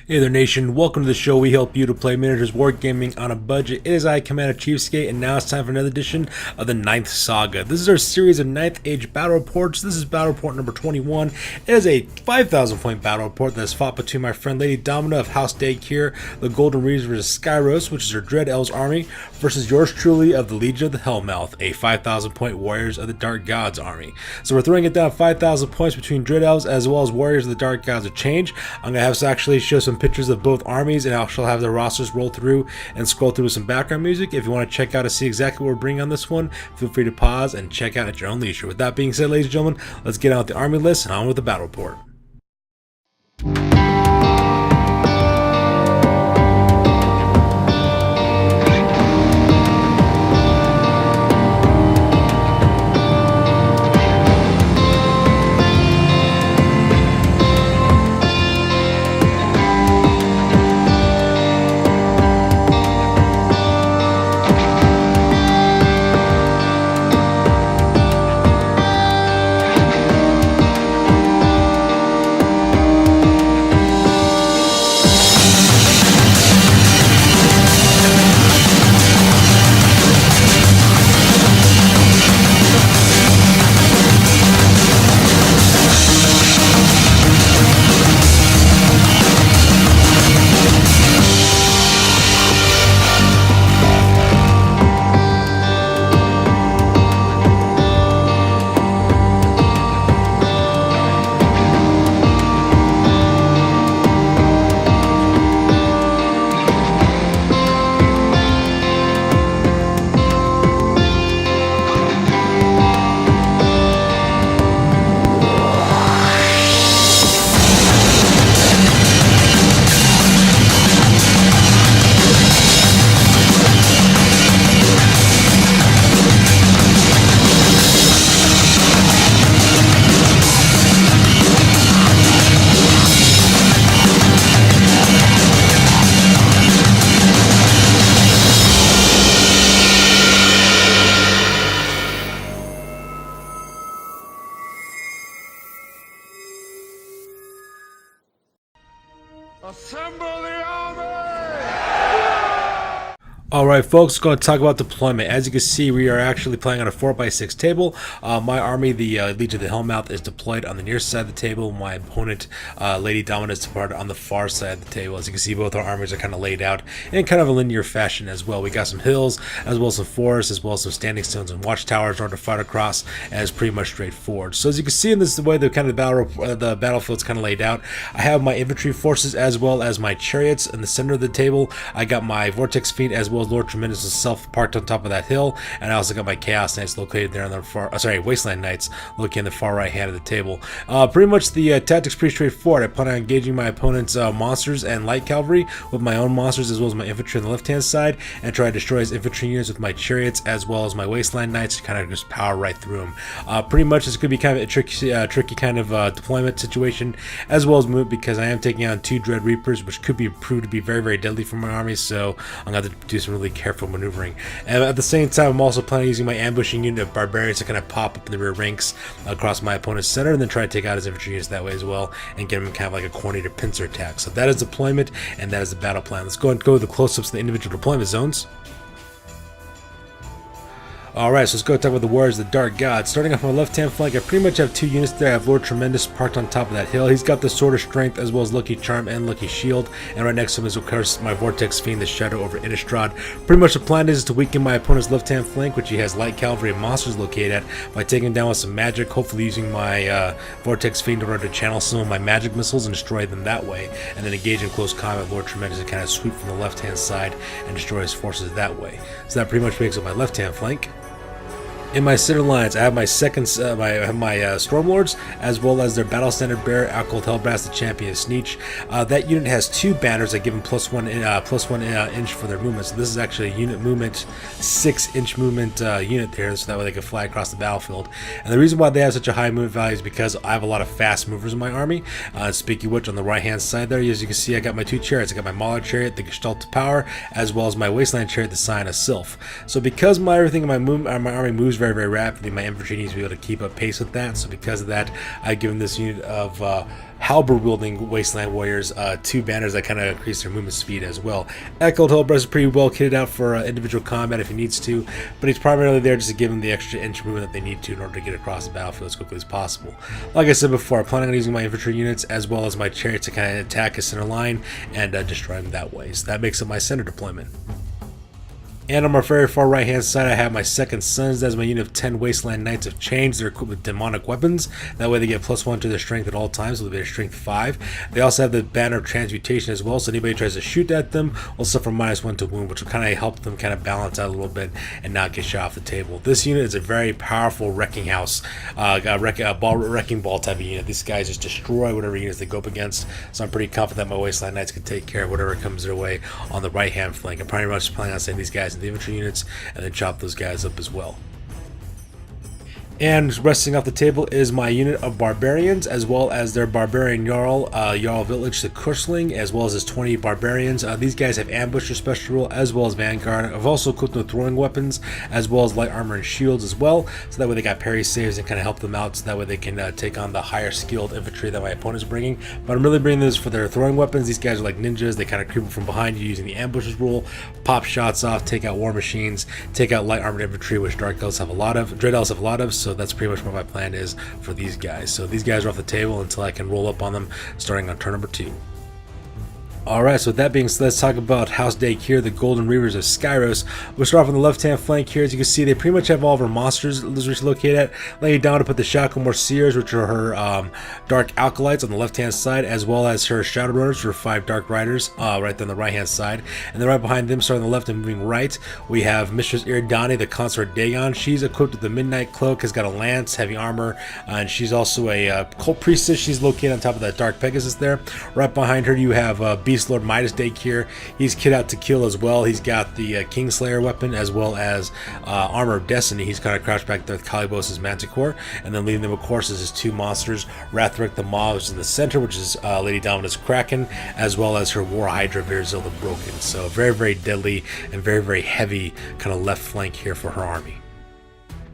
Hey there nation, welcome to the show. We help you to play miniatures wargaming on a budget. It is I, Commander CheapSkate, and now it's time for another edition of the 9th Saga. This is our series of 9th Age battle reports. This is battle report number 21. It is a 5,000 point battle report that is fought between my friend Lady Domina of House Daechir, the Golden Reavers versus Skyros, which is her Dread Elves army, versus yours truly of the Legion of the Hellmouth, a 5,000 point Warriors of the Dark Gods army. So we're throwing it down 5,000 points between Dread Elves as well as Warriors of the Dark Gods of Change. I'm going to have to actually show some pictures of both armies, and I shall have the rosters roll through and scroll through with some background music. If you want to check out to see exactly what we're bringing on this one, feel free to pause and check out at your own leisure. With that being said, ladies and gentlemen, let's get on with the army list and on with the battle report. Assemble the army! Alright folks, going to talk about deployment. As you can see, we are actually playing on a 4x6 table. My army, the Legion of the Hellmouth, is deployed on the near side of the table. My opponent, Lady Domina, is deployed on the far side of the table. As you can see, both our armies are kind of laid out in kind of a linear fashion as well. We got some hills, as well as some forests, as well as some standing stones and watchtowers in order to fight across, and it's pretty much straightforward. So as you can see in this, the way the kind of the battlefield's kind of laid out, I have my infantry forces as well as my chariots in the center of the table. I got my Vortex Fiend as well as Lord Tremendous himself parked on top of that hill, and I also got my Chaos Knights located there on the far, Wasteland Knights located in the far right hand of the table. Pretty much the tactics pretty straightforward. I plan on engaging my opponent's monsters and light cavalry with my own monsters as well as my infantry on the left hand side, and try to destroy his infantry units with my chariots as well as my Wasteland Knights to kind of just power right through him. Pretty much this could be kind of a tricky kind of deployment situation as well as move, because I am taking on 2 Dread Reapers, which could be proved to be very, very deadly for my army, so I'm going to have to do some really careful maneuvering. And at the same time, I'm also planning on using my ambushing unit of barbarians to kind of pop up in the rear ranks across my opponent's center, and then try to take out his infantry units that way as well, and get him kind of like a coordinated pincer attack. So that is deployment, and that is the battle plan. Let's go and go with the close-ups of the individual deployment zones. Alright, so let's go talk about the Warriors of the Dark Gods. Starting off my left-hand flank, I pretty much have 2 units there. I have Lord Tremendous parked on top of that hill. He's got the Sword of Strength as well as Lucky Charm and Lucky Shield. And right next to him is, of course, my Vortex Fiend, the Shadow over Innistrad. Pretty much the plan is to weaken my opponent's left-hand flank, which he has light cavalry and monsters located at, by taking him down with some magic, hopefully using my Vortex Fiend in order to channel some of my magic missiles and destroy them that way. And then engage in close combat with Lord Tremendous and kind of sweep from the left-hand side and destroy his forces that way. So that pretty much makes up my left-hand flank. In my center lines, I have my Stormlords, as well as their battle standard bearer, Alcohol Hellblast, the Champion of Sneech. That unit has 2 banners that give them +1 inch for their movement. So this is actually a unit movement, 6-inch movement unit there, so that way they can fly across the battlefield. And the reason why they have such a high movement value is because I have a lot of fast movers in my army. Speaking of which, on the right hand side there, as you can see, I got my 2 chariots. I got my Mauler chariot, the Gestalt of Power, as well as my Wasteland chariot, the Sign of Sylph. So because everything in my army moves very very, very rapidly. My infantry needs to be able to keep up pace with that. So because of that, I've given this unit of halberd wielding wasteland warriors 2 banners that kind of increase their movement speed as well. Echoed Hellbreath is pretty well kitted out for individual combat if he needs to, but he's primarily there just to give them the extra inch movement that they need to in order to get across the battlefield as quickly as possible. Like I said before, I'm planning on using my infantry units as well as my chariots to kind of attack his center line and destroy him that way. So that makes up my center deployment. And on my very far right hand side, I have my Second Sons. That's my unit of 10 Wasteland Knights of Change. They're equipped with demonic weapons. That way they get +1 to their strength at all times, so they'll be at strength 5. They also have the Banner of Transmutation as well, so anybody who tries to shoot at them will suffer -1 to wound, which will kind of help them kind of balance out a little bit and not get shot off the table. This unit is a very powerful wrecking house, wrecking ball type of unit. These guys just destroy whatever units they go up against, so I'm pretty confident that my Wasteland Knights can take care of whatever comes their way on the right hand flank. I'm pretty much planning on sending these guys the infantry units and then chop those guys up as well. And resting off the table is my unit of barbarians, as well as their barbarian Jarl, Jarl Village, the Kursling, as well as his 20 barbarians. These guys have ambusher special rule, as well as vanguard. I've also equipped them with throwing weapons, as well as light armor and shields as well, so that way they got parry saves and kind of help them out, so that way they can take on the higher skilled infantry that my opponent is bringing. But I'm really bringing this for their throwing weapons. These guys are like ninjas. They kind of creep up from behind you using the ambushes rule, pop shots off, take out war machines, take out light armored infantry, which Dark Elves have a lot of, Dread Elves have a lot of. So that's pretty much what my plan is for these guys. So these guys are off the table until I can roll up on them starting on turn number 2. Alright, so with that being said, let's talk about House Daechir, the Golden Reavers of Skyros. We'll start off on the left-hand flank here. As you can see, they pretty much have all of her monsters located at. Laying down to put the Shackle Morseers, which are her Dark Alkalites on the left-hand side, as well as her Shadow Runners, her 5 Dark Riders, right there on the right-hand side. And then right behind them, starting on the left and moving right, we have Mistress Iridani, the Consort Dagon. She's equipped with the Midnight Cloak, has got a lance, heavy armor, and she's also a Cult Priestess. She's located on top of that Dark Pegasus there. Right behind her, you have Beast Lord Midas Daechir. He's kit out to kill as well. He's got the Kingslayer weapon as well as Armor of Destiny. He's kind of crouched back there with Calibos' Manticore, and then leading them, of course, is his 2 monsters, Rathric the Maw, which is in the center, which is Lady Dominus Kraken, as well as her War Hydra Virzil the Broken. So very, very deadly and very, very heavy kind of left flank here for her army.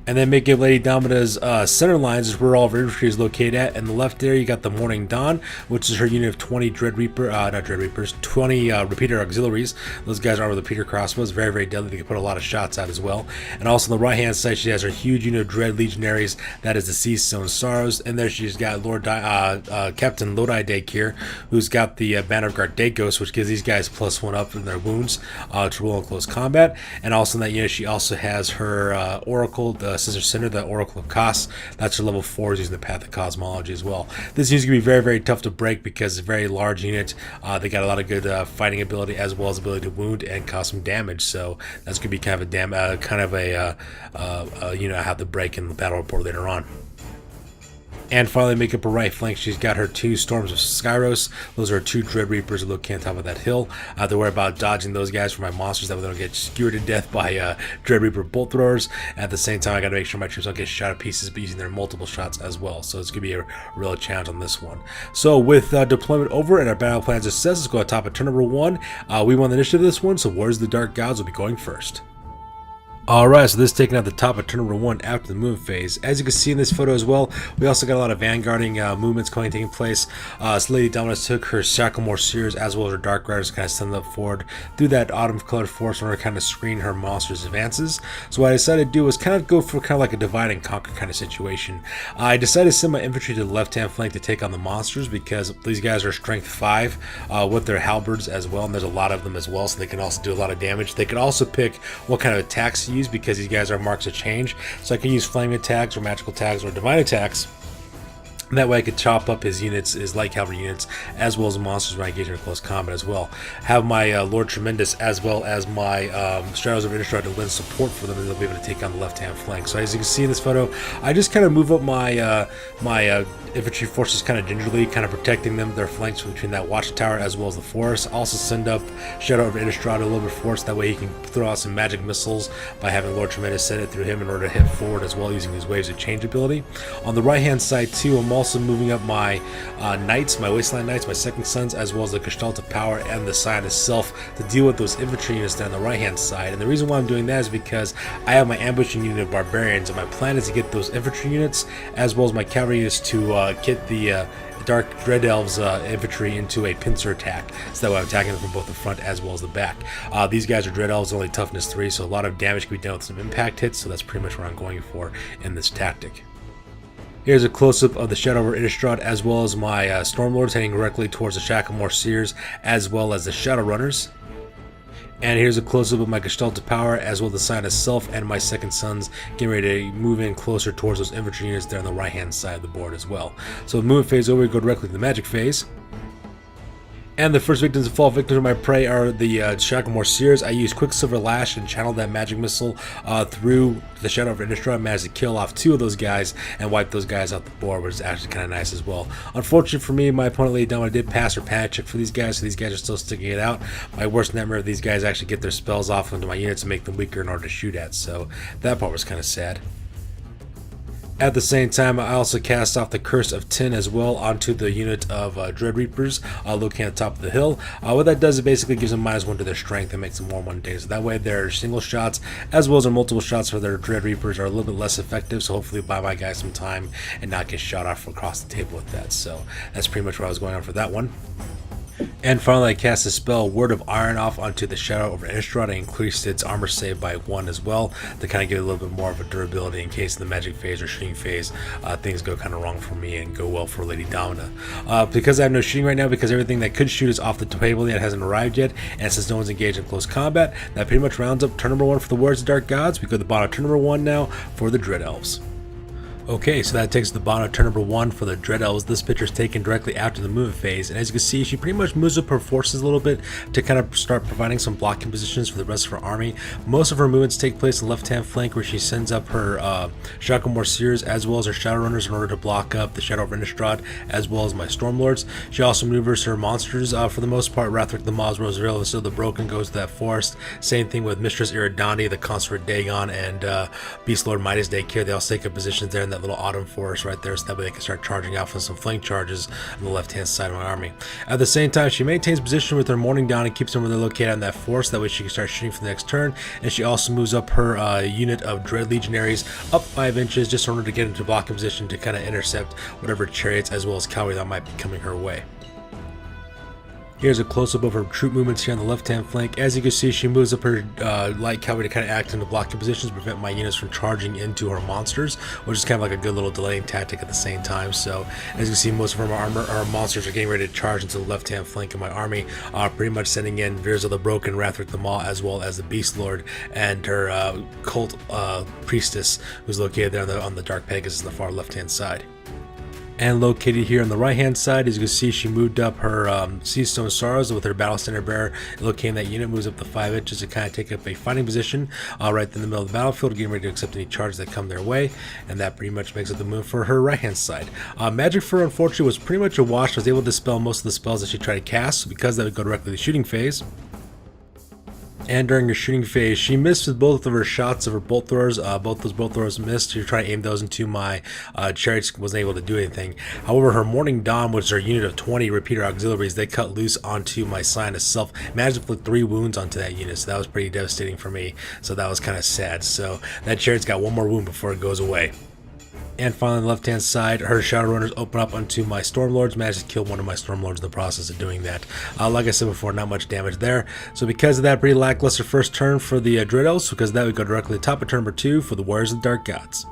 And then making Lady Domina's center lines is where all of her infantry is located at. And the left there, you got the Morning Dawn, which is her unit of 20 Dread Reaper, not Dread Reapers, 20 Repeater Auxiliaries. Those guys are with repeater crossbows, very, very deadly. They can put a lot of shots out as well. And also on the right hand side, she has her huge unit of Dread Legionaries. That is the Sea Stone Sorrows. And there she's got Captain Lodi Daechir, who's got the Banner of Gardeikos, which gives these guys +1 up in their wounds to roll in close combat. And also in that unit, she also has her Oracle, the Sister Cinder, the Oracle of Kos. That's her level 4s using the Path of Cosmology as well. This unit's going to be very, very tough to break because it's a very large unit. They got a lot of good fighting ability as well as ability to wound and cause some damage. So that's going to be kind of a unit I have to break in the battle report later on. And finally, make up her right flank, she's got her 2 Storms of Skyros. Those are 2 Dread Reapers that look on top of that hill. I have to worry about dodging those guys for my monsters that they don't get skewered to death by Dread Reaper bolt throwers. At the same time, I got to make sure my troops don't get shot to pieces by using their multiple shots as well. So it's going to be a real challenge on this one. So with deployment over and our battle plans assessed, let's go on top of turn number 1. We won the initiative this one, so Warriors of the Dark Gods will be going first. Alright, so this is taking out the top of turn number 1 after the move phase. As you can see in this photo as well, we also got a lot of vanguarding movements taking place. So Lady Dominus took her Shackle Morseers as well as her Dark Riders to kind of send them forward through that autumn colored forest in order to kind of screen her monsters' advances. So what I decided to do was kind of go for kind of like a divide and conquer kind of situation. I decided to send my infantry to the left-hand flank to take on the monsters because these guys are strength 5 with their halberds as well, and there's a lot of them as well, so they can also do a lot of damage. They could also pick what kind of attacks use because these guys are marks of change, so I can use flaming attacks or magical attacks or divine attacks. And that way I could chop up his units, his light cavalry units, as well as monsters when I engage in close combat as well. Have my Lord Tremendous as well as my Stratos of Innistrad to lend support for them, and they'll be able to take on the left-hand flank. So as you can see in this photo, I just kind of move up my infantry forces kind of gingerly, kind of protecting them, their flanks between that watchtower as well as the forest. Also send up Shadow of Innistrad a little bit force, that way he can throw out some magic missiles by having Lord Tremendous send it through him in order to hit forward as well using his Waves of Change ability. On the right-hand side too, I'm also also moving up my Knights, my Wasteland Knights, my Second Sons, as well as the Gestalt of Power and the Scion itself to deal with those infantry units down the right hand side. And the reason why I'm doing that is because I have my ambushing unit of Barbarians, and my plan is to get those infantry units as well as my cavalry units to get the Dark Dread Elves infantry into a pincer attack, so that way I'm attacking them from both the front as well as the back. These guys are Dread Elves, only toughness 3, so a lot of damage can be done with some impact hits, so that's pretty much what I'm going for in this tactic. Here's a close-up of the Shadow over Innistrad, as well as my Stormlords heading directly towards the Shacklemore Seers, as well as the Shadowrunners. And here's a close-up of my Gestalt of Power, as well as the Scion itself and my Second Sons getting ready to move in closer towards those infantry units there on the right-hand side of the board as well. So the movement phase over, we go directly to the magic phase. And the first victims and fall victims of my prey are the Shacklemore Seers. I use Quicksilver Lash and channel that magic missile through the Shadow of Innistrad. I managed to kill off 2 of those guys and wipe those guys off the board, which is actually kind of nice as well. Unfortunately for me, my opponent Lady Domina did pass her panic check for these guys, so these guys are still sticking it out. My worst nightmare of these guys actually get their spells off into my units and make them weaker in order to shoot at, so that part was kind of sad. At the same time, I also cast off the Curse of Tin as well onto the unit of Dread Reapers located at the top of the hill. What that does is basically gives them -1 to their strength and makes them more one-day. So that way their single shots as well as their multiple shots for their Dread Reapers are a little bit less effective, so hopefully buy my guys some time and not get shot off across the table with that. So that's pretty much what I was going on for that one. And finally, I cast the spell Word of Iron off onto the Shadow over Innistrad and increased its armor save by 1 as well to kind of get a little bit more of a durability in case in the magic phase or shooting phase things go kind of wrong for me and go well for Lady Domina. Because I have no shooting right now, because everything that could shoot is off the table yet hasn't arrived yet, and since no one's engaged in close combat, that pretty much rounds up turn number 1 for the Warriors of Dark Gods. We go to the bottom of turn number 1 now for the Dread Elves. Okay, so that takes the bottom of turn number 1 for the Dread Elves. This picture is taken directly after the movement phase, and as you can see, she pretty much moves up her forces a little bit to kind of start providing some blocking positions for the rest of her army. Most of her movements take place in the left-hand flank, where she sends up her Shacklemore Seers as well as her Shadowrunners in order to block up the Shadow of Innistrad as well as my Stormlords. She also maneuvers her monsters for the most part. Rathric the Maws, Rosaril, and still the Broken goes to that forest. Same thing with Mistress Iridani, the Consort Dagon, and Beast Lord Midas Daechir. They all take up positions there in that little autumn forest right there, so that way they can start charging off with some flank charges on the left-hand side of my army. At the same time, she maintains position with her Morning Dawn and keeps them where they're located on that forest. That way she can start shooting for the next turn, and she also moves up her unit of Dread Legionaries up 5 inches just in order to get into blocking position to kind of intercept whatever chariots as well as cavalry that might be coming her way. Here's a close-up of her troop movements here on the left-hand flank. As you can see, she moves up her light cavalry to kind of act into blocking positions to prevent my units from charging into her monsters, which is kind of like a good little delaying tactic at the same time. So, as you can see, most of her monsters are getting ready to charge into the left-hand flank of my army, pretty much sending in Veers of the Broken, Rathric the Maw, as well as the Beast Lord and her cult priestess, who's located there on the Dark Pegasus on the far left-hand side. And located here on the right hand side, as you can see, she moved up her Seastone Sorrows with her Battle Standard Bearer. Locating that unit moves up to 5 inches to kind of take up a fighting position right in the middle of the battlefield, getting ready to accept any charges that come their way. And that pretty much makes it the move for her right hand side. Magic for her, unfortunately, was pretty much a wash. I was able to dispel most of the spells that she tried to cast, so because that would go directly to the shooting phase. And during her shooting phase, she missed with both of her shots of her bolt throwers. Both those bolt throwers missed. She tried to aim those into my chariots, wasn't able to do anything. However, her Morning Dawn, which is her unit of 20 repeater auxiliaries, they cut loose onto my Scion itself. Managed to inflict 3 wounds onto that unit, so that was pretty devastating for me. So that was kind of sad. So that chariot's got 1 more wound before it goes away. And finally, on the left-hand side, her Shadowrunners open up onto my Stormlords. Managed to kill one of my Stormlords in the process of doing that. Like I said before, not much damage there. So because of that, pretty lackluster first turn for the Dread Elves. Because of that, we go directly to the top of turn number 2 for the Warriors of the Dark Gods.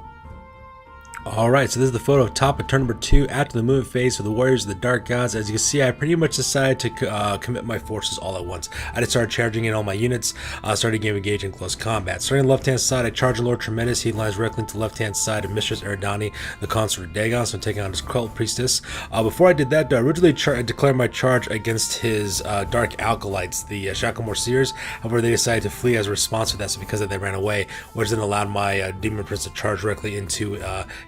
Alright, so this is the photo of top of turn number 2 after the movement phase for the Warriors of the Dark Gods. As you can see, I pretty much decided to commit my forces all at once. I just started charging in all my units, started getting engaged in close combat. Starting on the left-hand side, I charge Lord Tremendous. He lies directly into the left-hand side of Mistress Iridani, the Consort Dagon, so I'm taking on his Cult Priestess. Before I did that, I originally declared my charge against his Dark Alkalites, the Shacklemore Seers. However, they decided to flee as a response to that, so because of that, they ran away, which then allowed my Demon Prince to charge directly into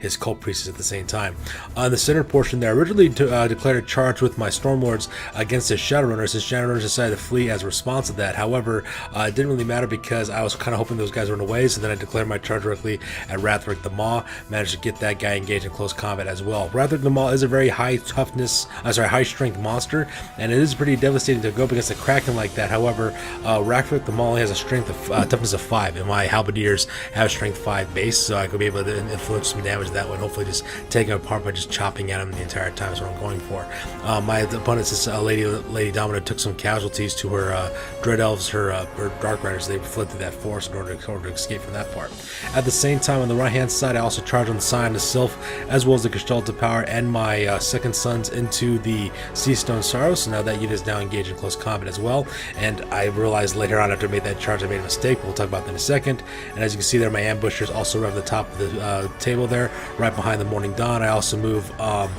his cult priestess at the same time. On the center portion there, I originally declared a charge with my Stormlords against his Shadowrunners. His Shadowrunners decided to flee as a response to that. However, it didn't really matter because I was kind of hoping those guys run away, so then I declared my charge directly at Wrathric the Maw, managed to get that guy engaged in close combat as well. Wrathric the Maw is a very high strength monster, and it is pretty devastating to go up against a Kraken like that. However, Wrathric the Maw only has a strength of toughness of 5, and my Halberdiers have strength 5 base, so I could be able to inflict some damage that way, and hopefully just take him apart by just chopping at him the entire time is what I'm going for. My opponent's Lady Domina took some casualties to her Dread Elves, her Dark Riders. They inflicted that force in order to escape from that part. At the same time, on the right hand side, I also charged on the Scion of Sylph, as well as the Gestalt of Power and my second sons into the Sea Stone Sorrow, so now that unit is now engaged in close combat as well. And I realized later on after I made that charge I made a mistake, but we'll talk about that in a second. And as you can see there, my ambushers also right at the top of the table there, right behind the Morning Dawn. I also move the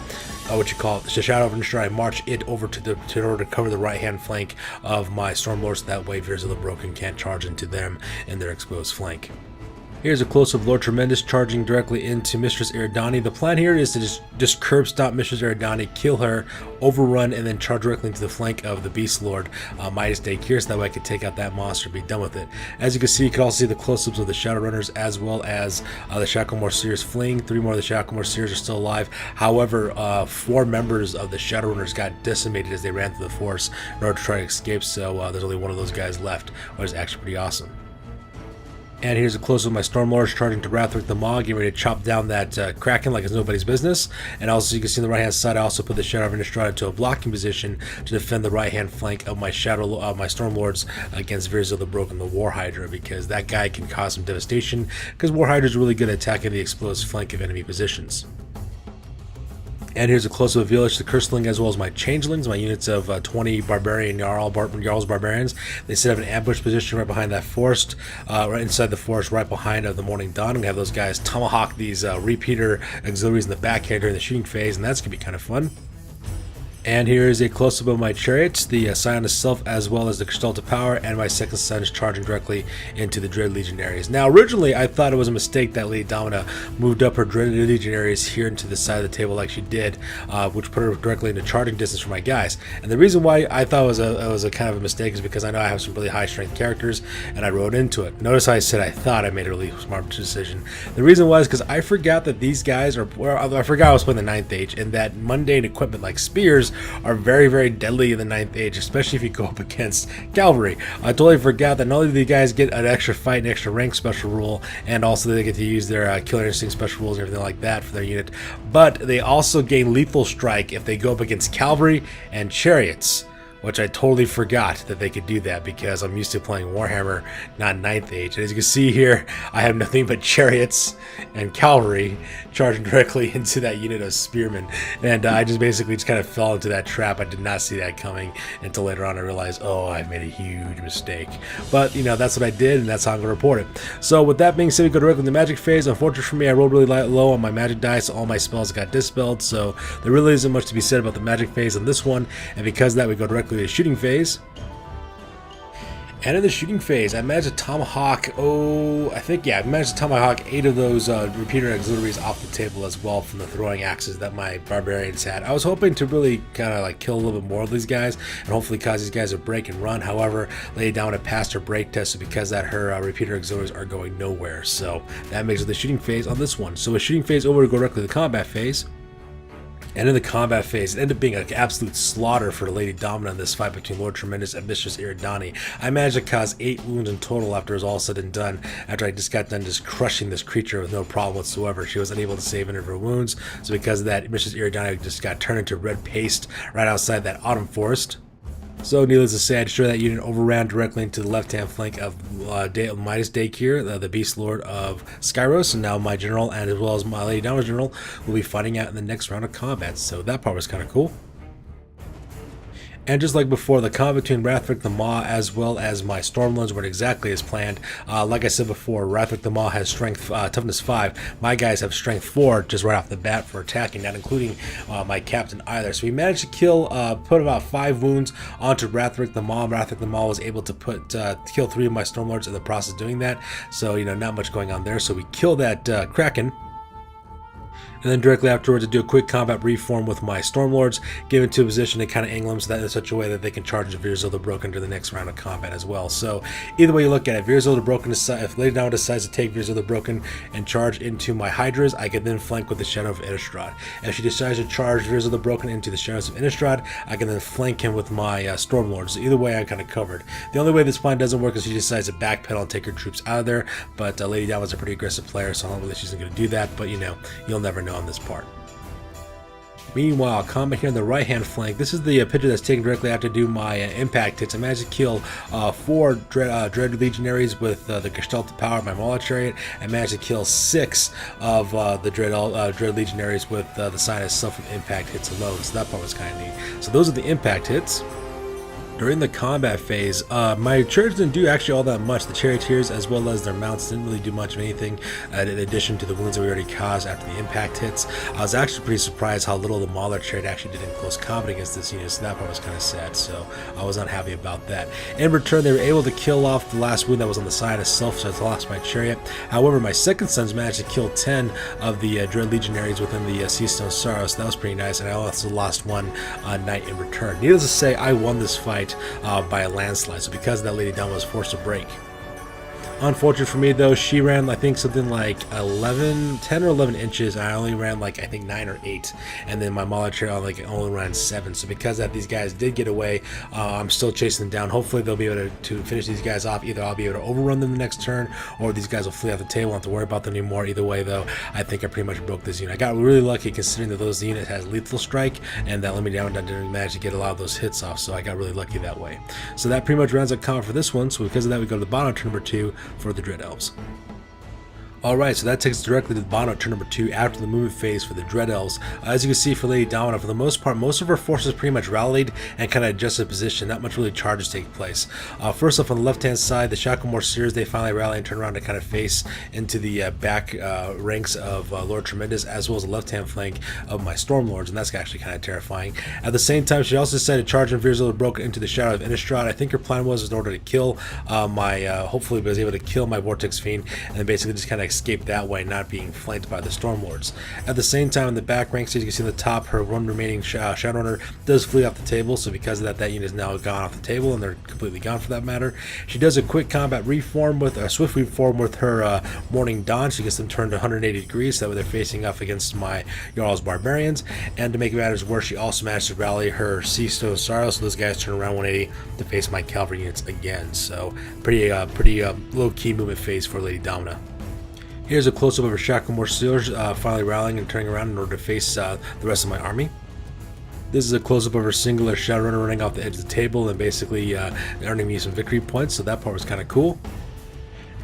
Shadow of Destroy. I march it over in order to cover the right hand flank of my Stormlords, so that way Veers of the Broken can't charge into them in their exposed flank. Here's a close-up of Lord Tremendous charging directly into Mistress Eridani. The plan here is to just curb stop Mistress Eridani, kill her, overrun, and then charge directly into the flank of the Beast Lord, Midas Daechir, so that way I could take out that monster and be done with it. As you can see, you can also see the close-ups of the Shadowrunners as well as the Shacklemore Seers fleeing. 3 more of the Shacklemore Seers are still alive. However, 4 members of the Shadowrunners got decimated as they ran through the forest in order to try to escape, so there's only one of those guys left, which is actually pretty awesome. And here's a close-up of my Stormlords charging to Wrathric the Maw, getting ready to chop down that Kraken like it's nobody's business. And also, you can see on the right-hand side, I also put the Shadow of Innistrad into a blocking position to defend the right-hand flank of my my Stormlords against Veers of the Broken, the War Hydra, because that guy can cause some devastation, because War Hydra is really good at attacking the exposed flank of enemy positions. And here's a close-up of Village, the Curseling, as well as my Changelings, my units of 20 Barbarian Jarl's Barbarians. They set up an ambush position right behind that forest, right inside the forest, right behind the Morning Dawn. We have those guys tomahawk these repeater auxiliaries in the back here during the shooting phase, and that's going to be kind of fun. And here is a close-up of my chariots, the Scion of Sylph, as well as the Gestalt of Power, and my second son is charging directly into the Dread Legionaries. Now, originally, I thought it was a mistake that Lady Domina moved up her Dread Legionaries here into the side of the table like she did, which put her directly into charging distance for my guys. And the reason why I thought it was a kind of a mistake is because I know I have some really high-strength characters, and I wrote into it. Notice how I said I thought I made a really smart decision. The reason was because I forgot that these guys are, I forgot I was playing the 9th Age, and that mundane equipment like spears are very, very deadly in the 9th Age, especially if you go up against cavalry. I totally forgot that not only do the guys get an extra fight and extra rank special rule, and also they get to use their killer instinct special rules and everything like that for their unit, but they also gain lethal strike if they go up against cavalry and chariots, which I totally forgot that they could do that because I'm used to playing Warhammer, not 9th Age. And as you can see here, I have nothing but chariots and cavalry charging directly into that unit of spearmen. And I just basically kind of fell into that trap. I did not see that coming until later on I realized, oh, I made a huge mistake. But, you know, that's what I did, and that's how I'm going to report it. So with that being said, we go directly to the magic phase. Unfortunately for me, I rolled really low on my magic dice. All my spells got dispelled, so there really isn't much to be said about the magic phase on this one. And because of that, we go directly to the shooting phase. And in the shooting phase, I managed to tomahawk, I managed to tomahawk 8 of those repeater auxiliaries off the table as well from the throwing axes that my barbarians had. I was hoping to really kind of like kill a little bit more of these guys and hopefully cause these guys to break and run. However, Lady Domina passed her break test, so because that her repeater auxiliaries are going nowhere. So that makes it the shooting phase on this one. So a shooting phase over to go directly to the combat phase. And in the combat phase, it ended up being an absolute slaughter for Lady Domina in this fight between Lord Tremendous and Mistress Eridani. I managed to cause 8 wounds in total after it was all said and done, after I just got done just crushing this creature with no problem whatsoever. She was unable to save any of her wounds, so because of that, Mistress Eridani just got turned into red paste right outside that autumn forest. So, needless to say, I destroyed that unit, overran directly into the left-hand flank of Midas Daechir, the Beast Lord of Skyros, and now my general, and as well as my Lady Domina's general, will be fighting out in the next round of combat. So that part was kind of cool. And just like before, the combat between Wrathric the Maw as well as my Stormlords went exactly as planned. Like I said before, Wrathric the Maw has strength toughness 5. My guys have strength 4 just right off the bat for attacking, not including my captain either. So we managed to put about 5 wounds onto Wrathric the Maw. Wrathric the Maw was able to kill 3 of my Stormlords in the process of doing that. So, you know, not much going on there. So we kill that Kraken. And then directly afterwards, I do a quick combat reform with my Stormlords, get into a position and kind of angle them so that in such a way that they can charge Virzil the Broken to the next round of combat as well. So either way you look at it, Virzil the Broken, if Lady Dama decides to take Virzil the Broken and charge into my Hydras, I can then flank with the Shadow of Innistrad. If she decides to charge Virzil the Broken into the Shadows of Innistrad, I can then flank him with my Stormlords. So either way, I'm kind of covered. The only way this plan doesn't work is she decides to backpedal and take her troops out of there, but Lady Dama's a pretty aggressive player, so I don't believe she's going to do that, but you know, you'll never know on this part. Meanwhile, combat here on the right-hand flank. This is the picture that's taken directly after I do my impact hits. I managed to kill 4 Dread Legionaries with the Gestalt power of my Mauler Chariot. I managed to kill 6 of the Dread Legionaries with the sign of self-impact hits alone. So that part was kind of neat. So those are the impact hits. During the combat phase, my chariots didn't do actually all that much. The charioteers as well as their mounts didn't really do much of anything in addition to the wounds that we already caused after the impact hits. I was actually pretty surprised how little the Mauler chariot actually did in close combat against this unit, so that part was kind of sad, so I was not happy about that. In return, they were able to kill off the last wound that was on the side of self, so I lost my chariot. However, my second sons managed to kill 10 of the Dread Legionaries within the Seastone Saros, so that was pretty nice, and I also lost 1 knight in return. Needless to say, I won this fight by a landslide, so because of that, Lady Dama was forced to break. Unfortunate for me though, she ran I think something like 10 or 11 inches. I only ran like I think 9 or 8, and then my Mauler Chariot only ran 7. So because that these guys did get away, I'm still chasing them down. Hopefully they'll be able to finish these guys off. Either I'll be able to overrun them the next turn, or these guys will flee off the table. I don't have to worry about them anymore. Either way though, I think I pretty much broke this unit. I got really lucky considering that those unit has lethal strike, and that Lady Dama didn't manage to get a lot of those hits off. So I got really lucky that way. So that pretty much rounds up combat for this one. So because of that, we go to the bottom turn number 2 for the Dread Elves. Alright, so that takes us directly to the bottom of turn number 2 after the movement phase for the Dread Elves. As you can see for Lady Dama, for the most part, most of her forces pretty much rallied and kind of adjusted position. Not much really charges take place. First off, on the left-hand side, the Shacklemore Seers, they finally rally and turn around to kind of face into the back ranks of Lord Tremendous, as well as the left-hand flank of my Stormlords, and that's actually kind of terrifying. At the same time, she also decided to charge and Virzil the Broken into the Shadow of Innistrad. I think her plan was in order to kill hopefully was able to kill my Vortex Fiend, and then basically just kind of escape that way, not being flanked by the Stormlords. At the same time, in the back ranks, as you can see on the top, her one remaining Shadowrunner does flee off the table, so because of that, that unit is now gone off the table, and they're completely gone for that matter. She does a quick combat reform with a swift reform with her Morning Dawn. She gets them turned 180 degrees, so that way they're facing off against my Jarl's Barbarians, and to make matters worse, she also managed to rally her Seastone Saros, so those guys turn around 180 to face my cavalry units again. So pretty low-key movement phase for Lady Domina. Here's a close-up of her Shacklemore Seers finally rallying and turning around in order to face the rest of my army. This is a close-up of her singular Shadowrunner running off the edge of the table and basically earning me some victory points, so that part was kind of cool.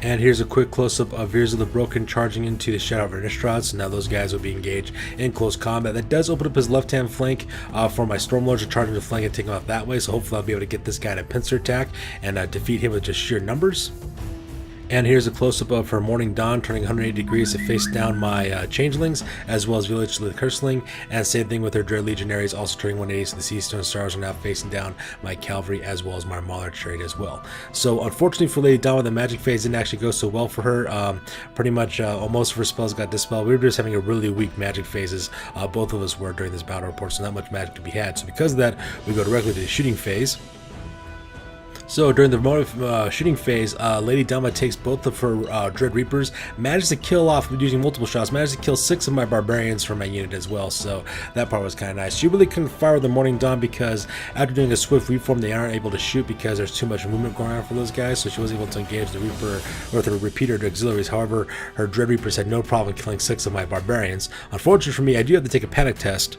And here's a quick close-up of Virzil the Broken charging into the Shadow of Innistrad, so now those guys will be engaged in close combat. That does open up his left-hand flank for my Stormlords to charge into flank and take him out that way, so hopefully I'll be able to get this guy to pincer attack and defeat him with just sheer numbers. And here's a close-up of her Morning Dawn turning 180 degrees to face down my Changelings, as well as Village to the Curseling, and same thing with her Dread Legionaries also turning 180, so the Seastone Stars are now facing down my Cavalry as well as my Mauler Chariot as well. So unfortunately for Lady Dama, the magic phase didn't actually go so well for her. Pretty much most of her spells got dispelled. We were just having a really weak magic phases, both of us were during this battle report, so not much magic to be had. So because of that, we go directly to the shooting phase. So during the shooting phase, Lady Dama takes both of her Dread Reapers, manages to kill off, using multiple shots, managed to kill 6 of my Barbarians from my unit as well, so that part was kind of nice. She really couldn't fire with the Morning Dawn because after doing a swift reform, they aren't able to shoot because there's too much movement going on for those guys, so she was able to engage the Reaper with her Repeater to auxiliaries. However, her Dread Reapers had no problem killing 6 of my Barbarians. Unfortunately for me, I do have to take a panic test.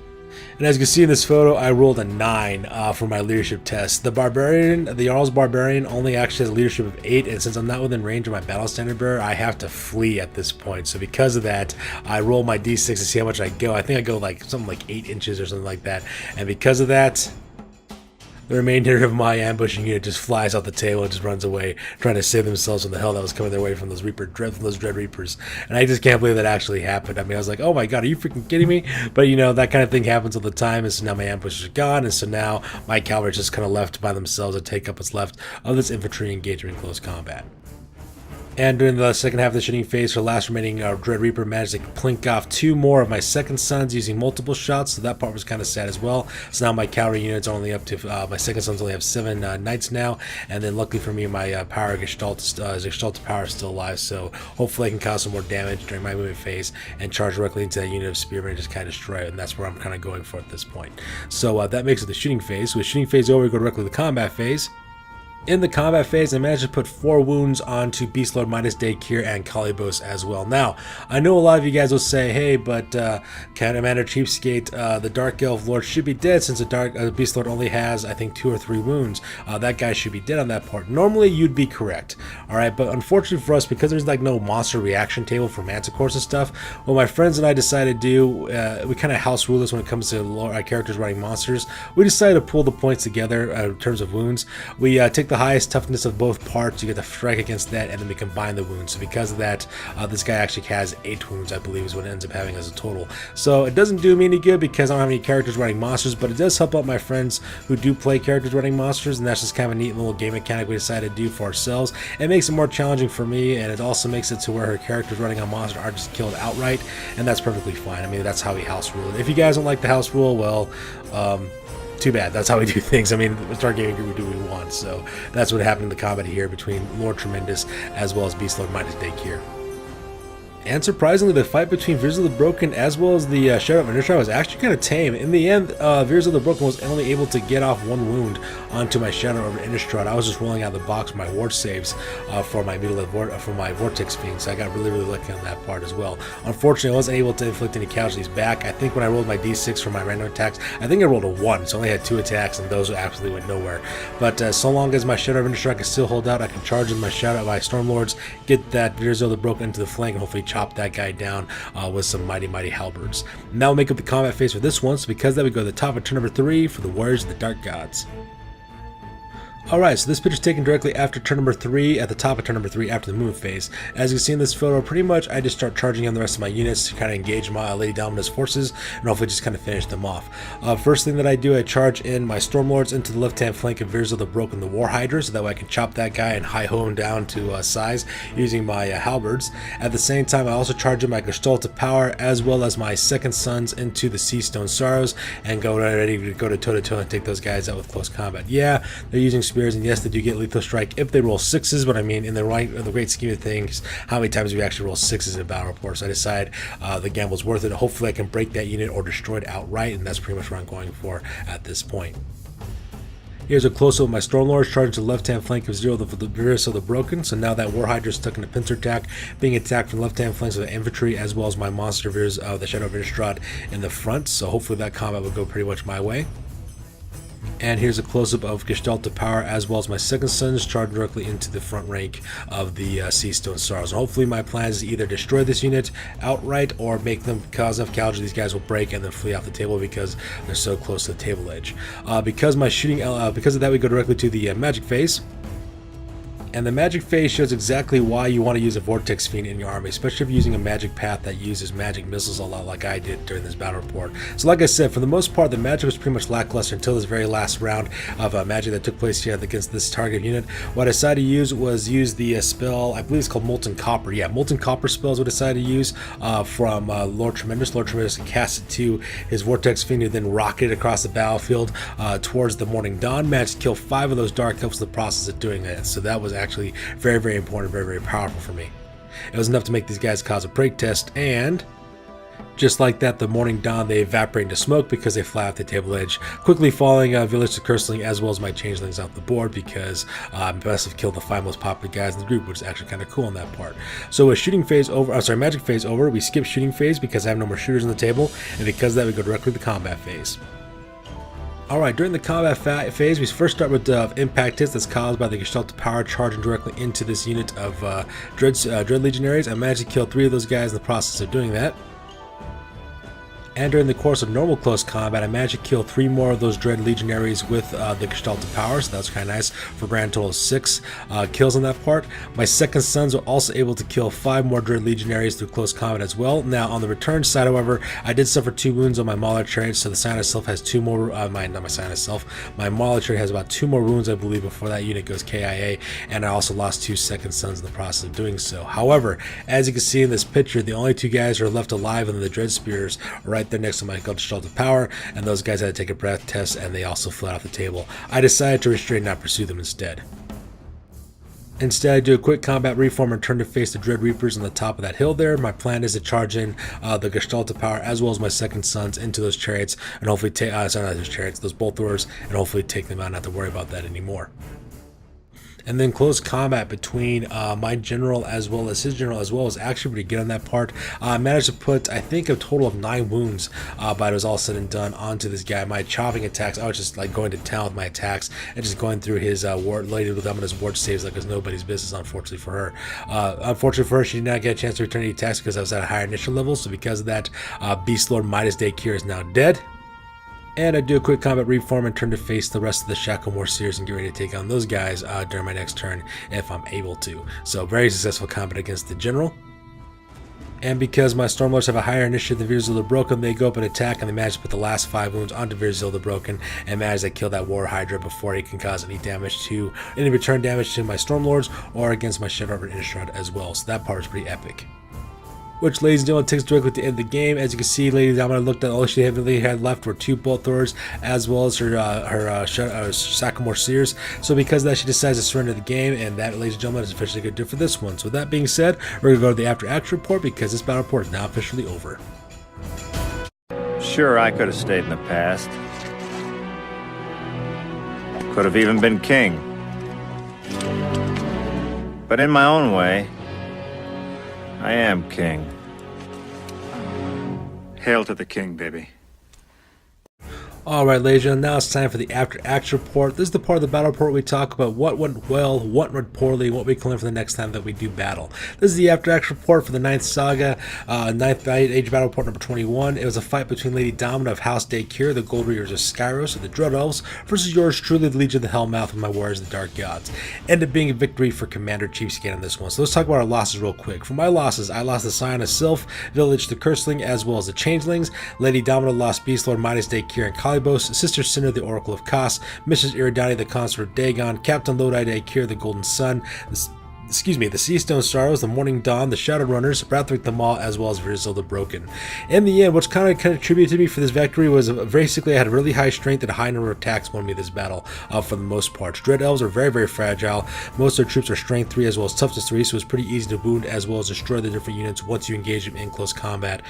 And as you can see in this photo, I rolled a 9 for my leadership test. The Jarl's Barbarian only actually has a leadership of 8, and since I'm not within range of my Battle Standard Bearer, I have to flee at this point. So because of that, I roll my d6 to see how much I go. I think I go like something like 8 inches or something like that. And because of that, the remainder of my ambushing unit just flies off the table and just runs away, trying to save themselves from the hell that was coming their way from those Dread Reapers. And I just can't believe that actually happened. I mean, I was like, oh my god, are you freaking kidding me? But you know, that kind of thing happens all the time, and so now my ambushers are gone, and so now my cavalry is just kind of left by themselves to take up what's left of this infantry engagement in close combat. And during the second half of the shooting phase for the last remaining Dread Reaper, managed to plink off 2 more of my second sons using multiple shots, so that part was kind of sad as well. So now my cavalry units are only up to, my second sons only have 7 knights now, and then luckily for me, my power Gestalt power is still alive, so hopefully I can cause some more damage during my movement phase and charge directly into that unit of spearmen and just kind of destroy it, and that's where I'm kind of going for at this point. So that makes it the shooting phase. So with shooting phase over, we go directly to the combat phase. In the combat phase, I managed to put 4 wounds onto Beast Lord minus Daechir and Kalibos as well. Now, I know a lot of you guys will say, hey, but Commander CheapSkate, the Dark Elf Lord should be dead since the Beast Lord only has, I think, 2 or 3 wounds. That guy should be dead on that part. Normally, you'd be correct, alright? But unfortunately for us, because there's like no monster reaction table for Manticores and stuff, what my friends and I decided to do, we kind of house rule this when it comes to characters running monsters. We decided to pull the points together in terms of wounds. We take the highest toughness of both parts, you get to strike against that, and then we combine the wounds. So because of that, this guy actually has 8 wounds, I believe, is what it ends up having as a total. So it doesn't do me any good because I don't have any characters running monsters, but it does help out my friends who do play characters running monsters, and that's just kind of a neat little game mechanic we decided to do for ourselves. It makes it more challenging for me, and it also makes it to where her characters running a monster are just killed outright, and that's perfectly fine. I mean, that's how we house rule it. If you guys don't like the house rule, well, too bad. That's how we do things. I mean, with our gaming group, we do what we want. So that's what happened in the combat here between Lord Tremendous as well as Beast Lord minus Daechir. And surprisingly, the fight between Reavers of the Broken as well as the Shadow of Innistrad was actually kind of tame. In the end, Reavers of the Broken was only able to get off 1 wound onto my Shadow of Innistrad. I was just rolling out the box my ward saves for my Vortex Fiend, so I got really lucky on that part as well. Unfortunately, I wasn't able to inflict any casualties back. I think when I rolled my d6 for my random attacks, I think I rolled a 1, so I only had 2 attacks, and those absolutely went nowhere. But so long as my Shadow of Innistrad can still hold out, I can charge in my Stormlords, get that Reavers of the Broken into the flank, and hopefully chop that guy down with some mighty halberds. Now we'll make up the combat phase for this one, so because that we go to the top of turn number 3 for the Warriors of the Dark Gods. Alright, so this pitch is taken directly after turn number 3, at the top of turn number 3 after the movement phase. As you can see in this photo, pretty much I just start charging on the rest of my units to kind of engage my Lady Domina's forces and hopefully just kind of finish them off. First thing that I do, I charge in my Stormlords into the left-hand flank of Reavers of the Broken, the War Hydra, so that way I can chop that guy and hi-ho him down to size using my halberds. At the same time, I also charge in my Gestalt power as well as my second sons into the Seastone Sorrows and go ready to go to toe-to-toe and take those guys out with close combat. Yeah, they're using spears, and yes, they do get lethal strike if they roll 6s, but I mean, in the great scheme of things, how many times do we actually roll 6s in a battle report? So I decide the gamble's worth it. Hopefully I can break that unit or destroy it outright, and that's pretty much what I'm going for at this point. Here's a close-up of my Stormlords charging to the left-hand flank of the Reavers of the Broken. So now that War Hydra is stuck in a pincer attack, being attacked from the left-hand flanks of the infantry, as well as my monster Reavers of the Shadow of Innistrad in the front. So hopefully that combat will go pretty much my way. And here's a close-up of Gestalt power as well as my second sons charging directly into the front rank of the Seastone Stars. And hopefully my plan is to either destroy this unit outright or make them cause enough casualties these guys will break and then flee off the table because they're so close to the table edge. Because of that, we go directly to the magic phase. And the magic phase shows exactly why you want to use a Vortex Fiend in your army, especially if you're using a magic path that uses magic missiles a lot like I did during this battle report. So like I said, for the most part, the magic was pretty much lackluster until this very last round of magic that took place here against this target unit. What I decided to use was the spell, I believe it's called Molten Copper. Yeah, Molten Copper spell is what I decided to use from Lord Tremendous. Lord Tremendous cast it to his Vortex Fiend and then rocketed across the battlefield towards the Morning Dawn. Managed to kill 5 of those Dark Elves in the process of doing that. So that was actually very important, very powerful for me. It was enough to make these guys cause a break test, and just like that, the Morning Dawn, they evaporate into smoke because they fly off the table edge, quickly falling Village to Curseling as well as my Changelings off the board because I must have killed the 5 most popular guys in the group, which is actually kind of cool on that part. So with shooting phase over, magic phase over, we skip shooting phase because I have no more shooters on the table, and because of that, we go directly to the combat phase. Alright, during the combat phase, we first start with impact hits that's caused by the Gestalt power charging directly into this unit of Dread Legionaries. I managed to kill 3 of those guys in the process of doing that. And during the course of normal close combat, I managed to kill 3 more of those Dread Legionaries with the Gestalt of Power, so that was kind of nice, for a grand total of 6 kills on that part. My second sons were also able to kill 5 more Dread Legionaries through close combat as well. Now, on the return side, however, I did suffer 2 wounds on my Mauler trait, so the Scion itself has 2 more, my Mauler trait has about 2 more wounds, I believe, before that unit goes KIA, and I also lost 2 second sons in the process of doing so. However, as you can see in this picture, the only 2 guys who are left alive in the Dread Spears are right there next to my Gestalt of Power, and those guys had to take a breath test, and they also flew off the table. I decided to restrain and not pursue them instead. Instead, I do a quick combat reform and turn to face the Dread Reapers on the top of that hill there. My plan is to charge in the Gestalt of Power as well as my second sons into those chariots, and hopefully take, sorry, not those chariots, those bolt throwers, and hopefully take them out, not to worry about that anymore. And then close combat between my general as well as his general as well was actually pretty good on that part. I managed to put, I think, a total of 9 wounds, but it was all said and done onto this guy. My chopping attacks, I was just like going to town with my attacks and just going through his Lady Dominus ward saves like it was nobody's business, unfortunately for her. Unfortunately for her, she did not get a chance to return any attacks because I was at a higher initial level, so because of that, Beast Lord Midas Daechir is now dead. And I do a quick combat reform and turn to face the rest of the Shacklemore Seers and get ready to take on those guys during my next turn if I'm able to. So very successful combat against the general. And because my Stormlords have a higher initiative than Virzil the Broken, they go up and attack, and they manage to put the last 5 wounds onto Virzil the Broken and manage to kill that War Hydra before he can cause any return damage to my Stormlords or against my Shadow Reaver Innistrad as well. So that part was pretty epic. Which, ladies and gentlemen, takes directly to end the game. As you can see, Lady Domina looked at all she really had left were 2 bolt throwers, as well as her Shacklemore Seers. So because of that, she decides to surrender the game, and that, ladies and gentlemen, is officially going to do for this one. So with that being said, we're going to go to the after action report because this battle report is now officially over. Sure, I could have stayed in the past. Could have even been king. But in my own way, I am king. Hail to the king, baby. Alright, ladies and gentlemen, now it's time for the after action report. This is the part of the battle report where we talk about what went well, what went poorly, what we can learn for the next time that we do battle. This is the after action report for the 9th Saga, 9th Age battle report number 21. It was a fight between Lady Domina of House Daechir, the Gold Reavers of Skyros, and the Dread Elves, versus yours truly, the Legion of the Hellmouth, with my warriors, the Dark Gods. Ended up being a victory for Commander CheapSkate on this one. So let's talk about our losses real quick. For my losses, I lost the Scion of Sylph, Village the Curseling, as well as the Changelings. Lady Domina lost Beast Lord Midas Daechir and Kalibos, Sister Cinder, the Oracle of Kos, Mrs. Iridani, the Consort of Dagon, Captain Lodi Daechir, the Golden Sun, the Seastone Sorrows, the Morning Dawn, the Shadowrunners, Brathric the Maw, as well as Virzil the Broken. In the end, what's kind of contributed to me for this victory was basically I had a really high strength and a high number of attacks won me this battle for the most part. Dread Elves are very, very fragile. Most of their troops are Strength 3 as well as Toughness 3, so it's pretty easy to wound as well as destroy the different units once you engage them in close combat.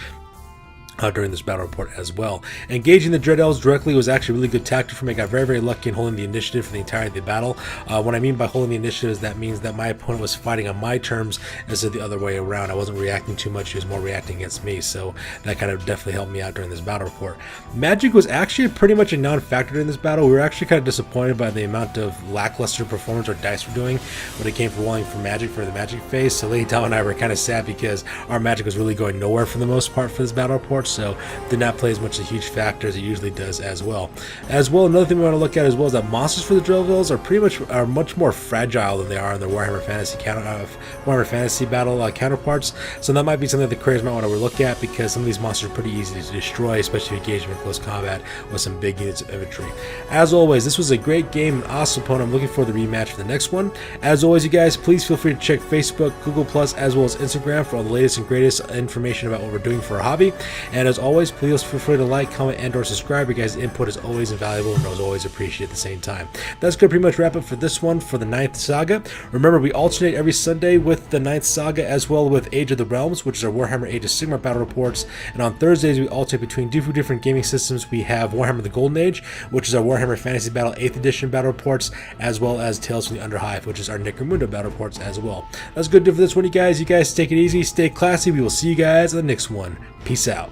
During this battle report as well. Engaging the Dread Elves directly was actually a really good tactic for me. I got very, very lucky in holding the initiative for the entirety of the battle. What I mean by holding the initiative is that means that my opponent was fighting on my terms instead of the other way around. I wasn't reacting too much, he was more reacting against me, so that kind of definitely helped me out during this battle report. Magic was actually pretty much a non-factor in this battle. We were actually kind of disappointed by the amount of lackluster performance our dice were doing when it came for rolling for Magic for the Magic phase, so Lady Dom and I were kind of sad because our Magic was really going nowhere for the most part for this battle report, so did not play as much a huge factor as it usually does as well. Another thing we want to look at as well is that monsters for the Dread Elves are much more fragile than they are in their Warhammer Fantasy battle counterparts. So that might be something that the creators might want to look at because some of these monsters are pretty easy to destroy, especially if you engage them in close combat with some big units of infantry. As always, this was a great game, an awesome opponent. I'm looking forward to the rematch for the next one. As always, you guys, please feel free to check Facebook, Google+, as well as Instagram for all the latest and greatest information about what we're doing for our hobby. And as always, please feel free to like, comment, and or subscribe. Your guys' input is always invaluable and is always appreciated at the same time. That's going to pretty much wrap up for this one for the 9th Saga. Remember, we alternate every Sunday with the 9th Saga as well with Age of the Realms, which is our Warhammer Age of Sigmar battle reports. And on Thursdays, we alternate between two different gaming systems. We have Warhammer the Golden Age, which is our Warhammer Fantasy Battle 8th Edition battle reports, as well as Tales from the Underhive, which is our Necromunda battle reports as well. That's good to do for this one, you guys. You guys take it easy, stay classy. We will see you guys in the next one. Peace out.